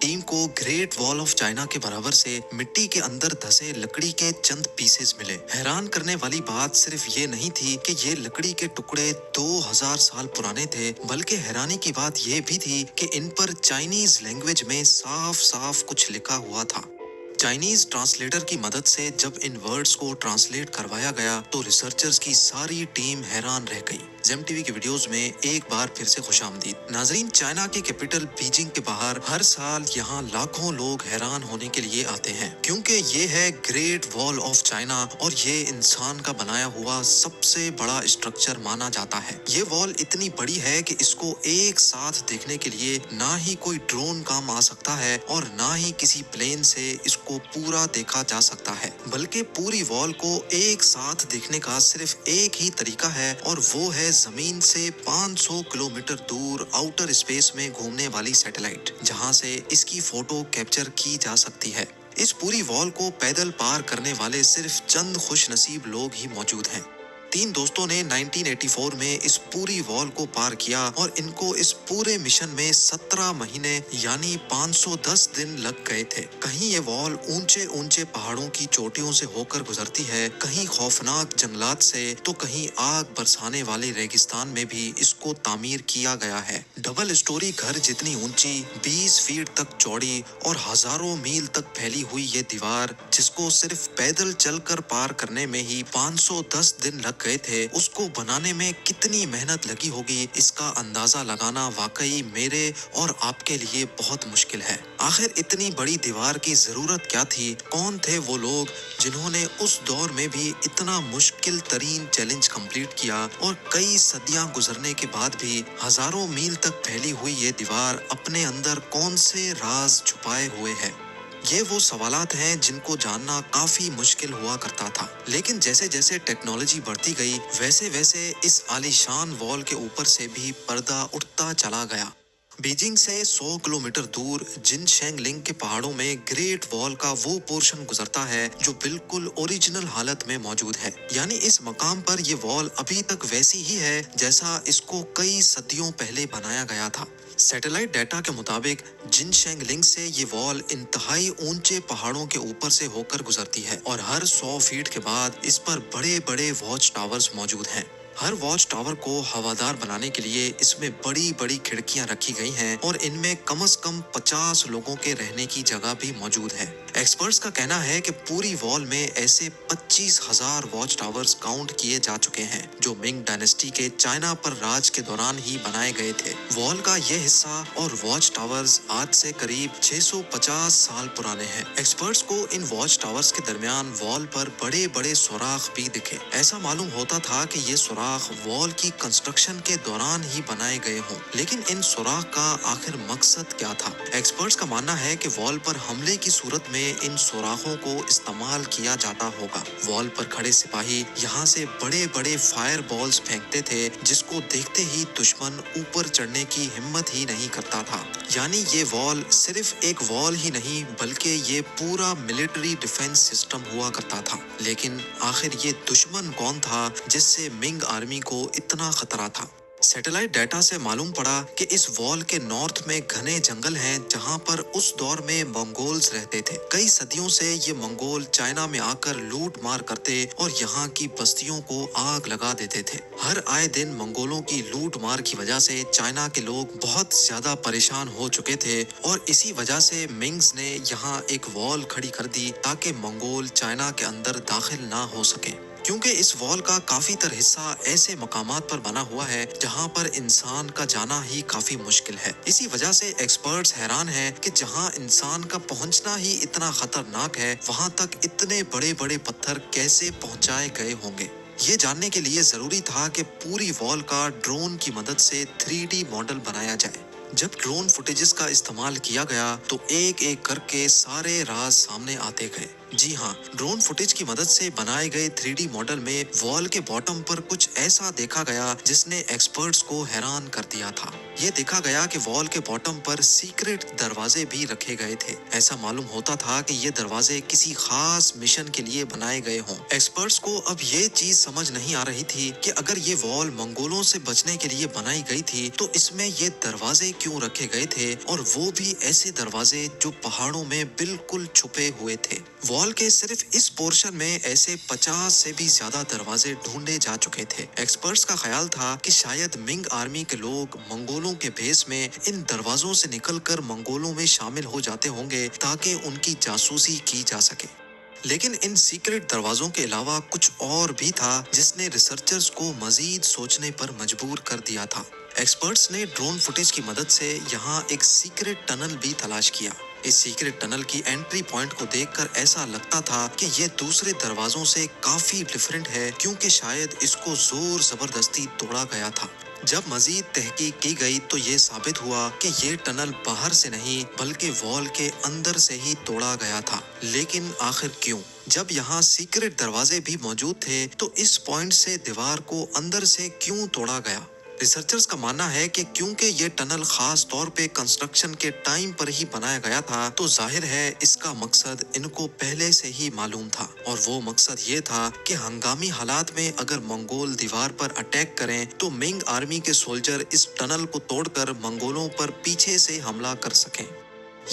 Team को great wall of China के बराबर से मिट्टी के अंदर धसे लकड़ी के चंद पीसेस मिले। हैरान करने वाली बात सिर्फ ये नहीं थी कि ये लकड़ी के टुकड़े 2000 साल पुराने थे, बल्कि हैरानी की बात ये भी थी कि इन पर चाइनीज लैंग्वेज में साफ साफ कुछ लिखा हुआ था। चाइनीज ट्रांसलेटर की मदद से जब इन वर्ड्स को ट्रांसलेट करवाया गया तो रिसर्चर्स की सारी टीम हैरान रह गई। जेम टीवी के वीडियोस में एक बार फिर से खुशामदीद। नाजरीन, चाइना की कैपिटल बीजिंग के बाहर हर साल यहाँ लाखों लोग हैरान होने के लिए आते हैं, क्योंकि ये है ग्रेट वॉल ऑफ चाइना और ये इंसान का बनाया हुआ सबसे बड़ा स्ट्रक्चर माना जाता है। ये वॉल इतनी बड़ी है कि इसको एक साथ देखने के लिए ना ही कोई ड्रोन काम आ सकता है और ना ही किसी प्लेन से इसको पूरा देखा जा सकता है, बल्कि पूरी वॉल को एक साथ देखने का सिर्फ एक ही तरीका है और वो है जमीन से 500 किलोमीटर दूर आउटर स्पेस में घूमने वाली सैटेलाइट, जहां से इसकी फोटो कैप्चर की जा सकती है। इस पूरी वॉल को पैदल पार करने वाले सिर्फ चंद खुशनसीब लोग ही मौजूद हैं। 3 दोस्तों ने 1984 में इस पूरी वॉल को पार किया और इनको इस पूरे मिशन में 17 महीने यानी 510 दिन लग गए थे। कहीं ये वॉल ऊंचे ऊंचे पहाड़ों की चोटियों से होकर गुजरती है, कहीं खौफनाक जंगलात से, तो कहीं आग बरसाने वाले रेगिस्तान में भी इसको तामीर किया गया है। डबल स्टोरी घर जितनी ऊंची, 20 फीट तक चौड़ी और हजारों मील तक फैली हुई ये दीवार, जिसको सिर्फ पैदल चलकर पार करने में ही 510 दिन लग गए थे, उसको बनाने में कितनी मेहनत लगी होगी, इसका अंदाजा लगाना वाकई मेरे और आपके लिए बहुत मुश्किल है। आखिर इतनी बड़ी दीवार की जरूरत क्या थी? कौन थे वो लोग जिन्होंने उस दौर में भी इतना मुश्किल तरीन चैलेंज कंप्लीट किया और कई सदियां गुजरने के बाद भी हजारों मील तक फैली हुई ये दीवार अपने अंदर कौन से राज छुपाए हुए है? ये वो सवालात हैं जिनको जानना काफी मुश्किल हुआ करता था, लेकिन जैसे जैसे टेक्नोलॉजी बढ़ती गई वैसे वैसे इस आलीशान वॉल के ऊपर से भी पर्दा उठता चला गया। बीजिंग से 100 किलोमीटर दूर जिनशेंगलिंग के पहाड़ों में ग्रेट वॉल का वो पोर्शन गुजरता है जो बिल्कुल ओरिजिनल हालत में मौजूद है। यानी इस मकाम पर ये वॉल अभी तक वैसी ही है जैसा इसको कई सदियों पहले बनाया गया था। सैटेलाइट डाटा के मुताबिक जिनशेंगलिंग से ये वॉल इंतहाई ऊंचे पहाड़ों के ऊपर से होकर गुजरती है और हर 100 फीट के बाद इस पर बड़े बड़े वॉच टावर्स मौजूद हैं। हर वॉच टावर को हवादार बनाने के लिए इसमें बड़ी बड़ी खिड़कियां रखी गई हैं और इनमें कम से कम 50 लोगों के रहने की जगह भी मौजूद है। एक्सपर्ट्स का कहना है कि पूरी वॉल में ऐसे 25,000 वॉच टावर्स काउंट किए जा चुके हैं जो मिंग डायनेस्टी के चाइना पर राज के दौरान ही बनाए गए थे। वॉल का यह हिस्सा और वॉच टावर्स आज से करीब 650 साल पुराने हैं। एक्सपर्ट्स को इन वॉच टावर्स के दरमियान वॉल पर बड़े बड़े सुराख भी दिखे। ऐसा मालूम होता था कि ये सुराख वॉल की कंस्ट्रक्शन के दौरान ही बनाए गए हों, लेकिन इन सुराख का आखिर मकसद क्या था? एक्सपर्ट्स का मानना है कि वॉल पर हमले की सूरत में इन सुराखों को इस्तेमाल किया जाता होगा। वॉल पर खड़े सिपाही यहाँ से बड़े बड़े फायर बॉल्स फेंकते थे, जिसको देखते ही दुश्मन ऊपर चढ़ने की हिम्मत ही नहीं करता था। यानी ये वॉल सिर्फ एक वॉल ही नहीं बल्कि ये पूरा मिलिट्री डिफेंस सिस्टम हुआ करता था। लेकिन आखिर ये दुश्मन कौन था जिससे मिंग आर्मी को इतना खतरा था? सैटेलाइट डाटा से मालूम पड़ा कि इस वॉल के नॉर्थ में घने जंगल हैं जहां पर उस दौर में मंगोल्स रहते थे। कई सदियों से ये मंगोल चाइना में आकर लूट मार करते और यहाँ की बस्तियों को आग लगा देते थे। हर आए दिन मंगोलों की लूट मार की वजह से चाइना के लोग बहुत ज्यादा परेशान हो चुके थे और इसी वजह से मिंग्स ने यहाँ एक वॉल खड़ी कर दी ताकि मंगोल चाइना के अंदर दाखिल ना हो सके। क्योंकि इस वॉल का काफी तर हिस्सा ऐसे मकामात पर बना हुआ है जहां पर इंसान का जाना ही काफी मुश्किल है। इसी वजह से एक्सपर्ट्स हैरान हैं कि जहां इंसान का पहुंचना ही इतना खतरनाक है, वहां तक इतने बड़े बड़े पत्थर कैसे पहुंचाए गए होंगे। ये जानने के लिए जरूरी था कि पूरी वॉल का ड्रोन की मदद से 3D मॉडल बनाया जाए। जब ड्रोन फुटेजेस का इस्तेमाल किया गया तो एक एक करके सारे राज सामने आते गए। जी हाँ, ड्रोन फुटेज की मदद से बनाए गए 3D मॉडल में वॉल के बॉटम पर कुछ ऐसा देखा गया जिसने एक्सपर्ट्स को हैरान कर दिया था। ये देखा गया कि वॉल के बॉटम पर सीक्रेट दरवाजे भी रखे गए थे। ऐसा मालूम होता था कि ये दरवाजे किसी खास मिशन के लिए बनाए गए हों। एक्सपर्ट्स को अब ये चीज समझ नहीं आ रही थी कि अगर ये वॉल मंगोलों से बचने के लिए बनाई गई थी तो इसमें ये दरवाजे क्यों रखे गए थे, और वो भी ऐसे दरवाजे जो पहाड़ों में बिल्कुल छुपे हुए थे। वॉल के सिर्फ इस पोर्शन में ऐसे 50 से भी ज्यादा दरवाजे ढूंढे जा चुके थे। एक्सपर्ट्स का ख्याल था कि शायद मिंग आर्मी के लोग मंगोलों के भेस में इन दरवाजों से निकलकर मंगोलों में शामिल हो जाते होंगे ताकि उनकी जासूसी की जा सके। लेकिन इन सीक्रेट दरवाजों के अलावा कुछ और भी था जिसने रिसर्चर्स को मजीद सोचने पर मजबूर कर दिया था। एक्सपर्ट्स ने ड्रोन फुटेज की मदद से यहाँ एक सीक्रेट टनल भी तलाश किया। इस सीक्रेट टनल की एंट्री पॉइंट को देखकर ऐसा लगता था कि ये दूसरे दरवाजों से काफी डिफरेंट है, क्योंकि शायद इसको जोर जबरदस्ती तोड़ा गया था। जब मजीद तहकीक की गई तो ये साबित हुआ कि ये टनल बाहर से नहीं बल्कि वॉल के अंदर से ही तोड़ा गया था। लेकिन आखिर क्यों? जब यहाँ सीक्रेट दरवाजे भी मौजूद थे तो इस पॉइंट से दीवार को अंदर से क्यों तोड़ा गया? रिसर्चर्स का मानना है कि क्योंकि ये टनल खास तौर पे कंस्ट्रक्शन के टाइम पर ही बनाया गया था तो जाहिर है इसका मकसद इनको पहले से ही मालूम था, और वो मकसद ये था कि हंगामी हालात में अगर मंगोल दीवार पर अटैक करें तो मिंग आर्मी के सोल्जर इस टनल को तोड़कर मंगोलों पर पीछे से हमला कर सकें।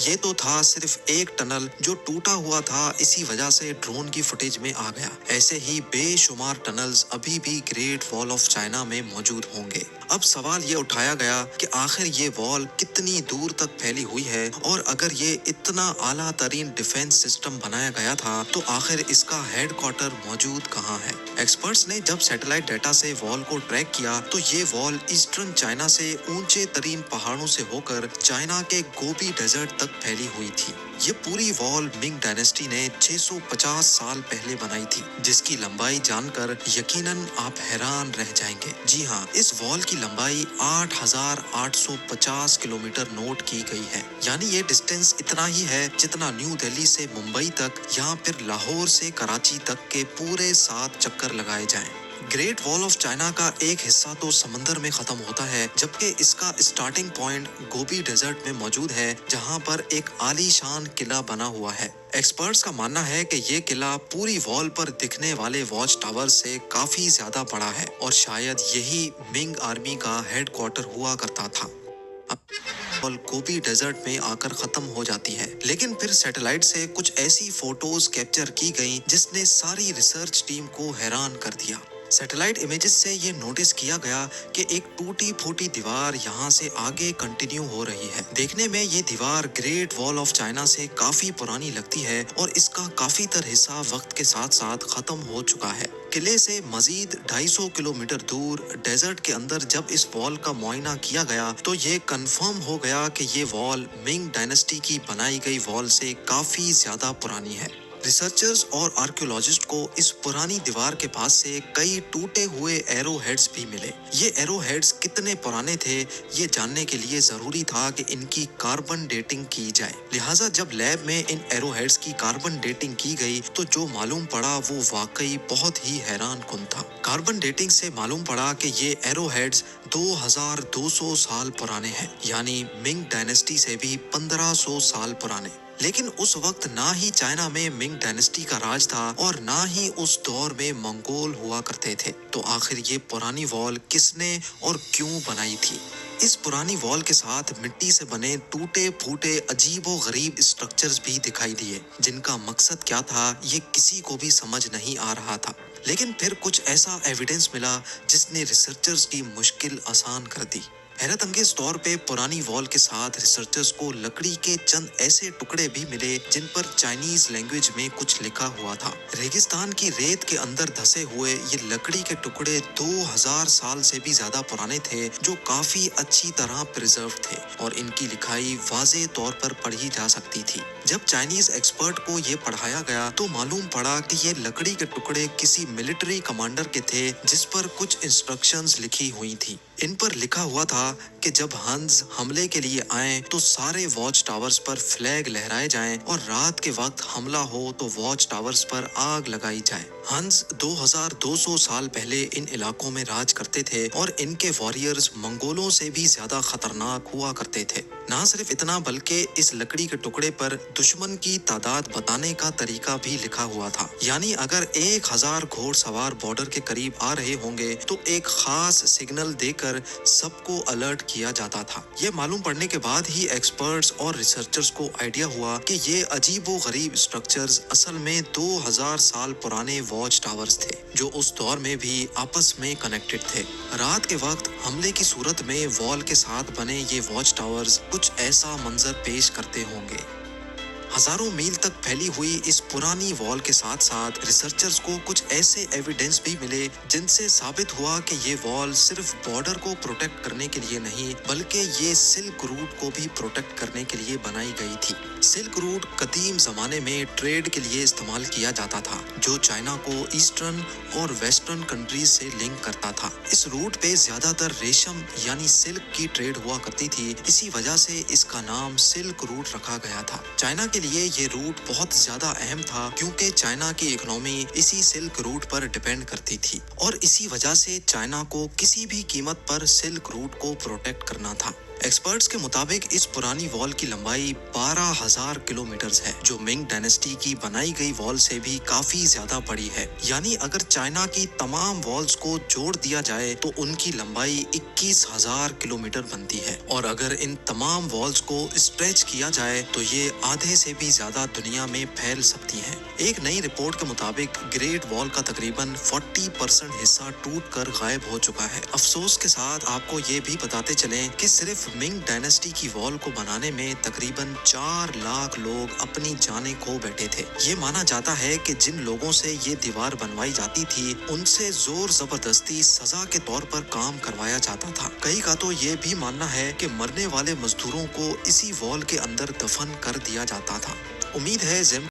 ये तो था सिर्फ एक टनल जो टूटा हुआ था, इसी वजह से ड्रोन की फुटेज में आ गया। ऐसे ही बेशुमार टनल्स अभी भी ग्रेट वॉल ऑफ चाइना में मौजूद होंगे। अब सवाल ये उठाया गया कि आखिर ये वॉल कितनी दूर तक फैली हुई है, और अगर ये इतना आला तरीन डिफेंस सिस्टम बनाया गया था तो आखिर इसका हेडक्वार्टर मौजूद कहाँ है? एक्सपर्ट्स ने जब सैटेलाइट डाटा से वॉल को ट्रैक किया तो ये वॉल ईस्टर्न चाइना से ऊंचे तरीन पहाड़ों से होकर चाइना के गोबी डेजर्ट तक फैली हुई थी। ये पूरी वॉल मिंग डायनेस्टी ने 650 साल पहले बनाई थी, जिसकी लंबाई जानकर यकीनन आप हैरान रह जाएंगे। जी हाँ, इस वॉल की लंबाई 8,850 किलोमीटर नोट की गई है। यानी ये डिस्टेंस इतना ही है जितना न्यू दिल्ली से मुंबई तक या फिर लाहौर से कराची तक के पूरे 7 चक्कर लगाए जाएं। ग्रेट वॉल ऑफ चाइना का एक हिस्सा तो समंदर में खत्म होता है, जबकि इसका स्टार्टिंग पॉइंट गोबी डेजर्ट में मौजूद है, जहां पर एक आलीशान किला बना हुआ है। एक्सपर्ट्स का मानना है कि ये किला पूरी वॉल पर दिखने वाले वॉच टावर से काफी ज्यादा बड़ा है, और शायद यही मिंग आर्मी का हेडक्वार्टर हुआ करता था। अब गोबी डेजर्ट में आकर खत्म हो जाती है, लेकिन फिर सैटेलाइट से कुछ ऐसी फोटोज कैप्चर की गई जिसने सारी रिसर्च टीम को हैरान कर दिया। सैटेलाइट इमेजेस से ये नोटिस किया गया कि एक टूटी फूटी दीवार यहाँ से आगे कंटिन्यू हो रही है। देखने में ये दीवार ग्रेट वॉल ऑफ चाइना से काफी पुरानी लगती है, और इसका काफी तर हिस्सा वक्त के साथ साथ खत्म हो चुका है। किले से मजीद 250 किलोमीटर दूर डेजर्ट के अंदर जब इस वॉल का मुआयना किया गया तो ये कंफर्म हो गया कि ये वॉल मिंग डायनेस्टी की बनाई गई वॉल से काफी ज्यादा पुरानी है। रिसर्चर्स और आर्कियोलॉजिस्ट को इस पुरानी दीवार के पास से कई टूटे हुए एरो हेड्स भी मिले। ये एरो हेड्स कितने पुराने थे ये जानने के लिए जरूरी था कि इनकी कार्बन डेटिंग की जाए। लिहाजा जब लैब में इन एरो हेड्स की कार्बन डेटिंग की गई तो जो मालूम पड़ा वो वाकई बहुत ही हैरान कुन था। कार्बन डेटिंग से मालूम पड़ा कि ये एरो हेड्स 2200 साल पुराने हैं, यानी मिंग डायनेस्टी से भी 1500 साल पुराने। लेकिन उस वक्त ना ही चाइना में मिंग डायनेस्टी का राज था और ना ही उस दौर में मंगोल हुआ करते थे। तो आखिर ये पुरानी वॉल किसने और क्यों बनाई थी? इस पुरानी वॉल के साथ मिट्टी से बने टूटे फूटे अजीबो गरीब स्ट्रक्चर्स भी दिखाई दिए, जिनका मकसद क्या था ये किसी को भी समझ नहीं आ रहा था। लेकिन फिर कुछ ऐसा एविडेंस मिला जिसने रिसर्चर्स की मुश्किल आसान कर दी। हैरत अंगेज तौर पे पुरानी वॉल के साथ रिसर्चर्स को लकड़ी के चंद ऐसे टुकड़े भी मिले जिन पर चाइनीज लैंग्वेज में कुछ लिखा हुआ था। रेगिस्तान की रेत के अंदर धसे हुए ये लकड़ी के टुकड़े 2000 साल से भी ज्यादा पुराने थे, जो काफी अच्छी तरह प्रिजर्व थे, और इनकी लिखाई वाज़े तौर पर पढ़ी जा सकती थी। जब चाइनीज एक्सपर्ट को ये पढ़ाया गया तो मालूम पड़ा कि ये लकड़ी के टुकड़े किसी मिलिट्री कमांडर के थे जिस पर कुछ इंस्ट्रक्शंस लिखी हुई थी। इन पर लिखा हुआ था कि जब हंस हमले के लिए आए तो सारे वॉच टावर्स पर फ्लैग लहराए जाएं और रात के वक्त हमला हो तो वॉच टावर्स पर आग लगाई जाए। हंस 2200 साल पहले इन इलाकों में राज करते थे और इनके वॉरियर्स मंगोलों से भी ज्यादा खतरनाक हुआ करते थे। ना सिर्फ इतना बल्कि इस लकड़ी के टुकड़े पर दुश्मन की तादाद बताने का तरीका भी लिखा हुआ था। यानी अगर 1000 घोड़सवार बॉर्डर के करीब आ रहे होंगे तो एक खास सिग्नल देकर सबको अलर्ट किया जाता था। ये मालूम पड़ने के बाद ही एक्सपर्ट्स और रिसर्चर्स को आइडिया हुआ कि ये अजीबो गरीब स्ट्रक्चर्स असल में 2000 साल पुराने वॉच टावर्स थे जो उस दौर में भी आपस में कनेक्टेड थे। रात के वक्त हमले की सूरत में वॉल के साथ बने ये वॉच टावर्स कुछ ऐसा मंजर पेश करते होंगे। हजारों मील तक फैली हुई इस पुरानी वॉल के साथ साथ रिसर्चर्स को कुछ ऐसे एविडेंस भी मिले जिनसे साबित हुआ कि ये वॉल सिर्फ बॉर्डर को प्रोटेक्ट करने के लिए नहीं बल्कि ये सिल्क रूट को भी प्रोटेक्ट करने के लिए बनाई गई थी। सिल्क रूट कदीम जमाने में ट्रेड के लिए इस्तेमाल किया जाता था जो चाइना को ईस्टर्न और वेस्टर्न कंट्रीज से लिंक करता था। इस रूट पे ज्यादातर रेशम यानी सिल्क की ट्रेड हुआ करती थी, इसी वजह से इसका नाम सिल्क रूट रखा गया था। चाइना के लिए ये रूट बहुत ज्यादा अहम था क्योंकि चाइना की इकोनॉमी इसी सिल्क रूट पर डिपेंड करती थी और इसी वजह से चाइना को किसी भी कीमत पर सिल्क रूट को प्रोटेक्ट करना था। एक्सपर्ट्स के मुताबिक इस पुरानी वॉल की लंबाई 12,000 किलोमीटर है जो मिंग डायनेस्टी की बनाई गई वॉल से भी काफी ज्यादा बड़ी है। यानी अगर चाइना की तमाम वॉल्स को जोड़ दिया जाए तो उनकी लंबाई 21,000 किलोमीटर बनती है और अगर इन तमाम वॉल्स को स्ट्रेच किया जाए तो ये आधे से भी ज्यादा दुनिया में फैल सकती हैं। एक नई रिपोर्ट के मुताबिक ग्रेट वॉल का तकरीबन 40% हिस्सा टूट कर गायब हो चुका है। अफसोस के साथ आपको ये भी बताते चलें कि सिर्फ मिंग डायनेस्टी की वॉल को बनाने में तकरीबन 4 लाख लोग अपनी जानें खो बैठे थे। ये माना जाता है कि जिन लोगों से ये दीवार बनवाई जाती थी उनसे जोर जबरदस्ती सजा के तौर पर काम करवाया जाता था। कई का तो ये भी मानना है कि मरने वाले मजदूरों को इसी वॉल के अंदर दफन कर दिया जाता था। उम्मीद है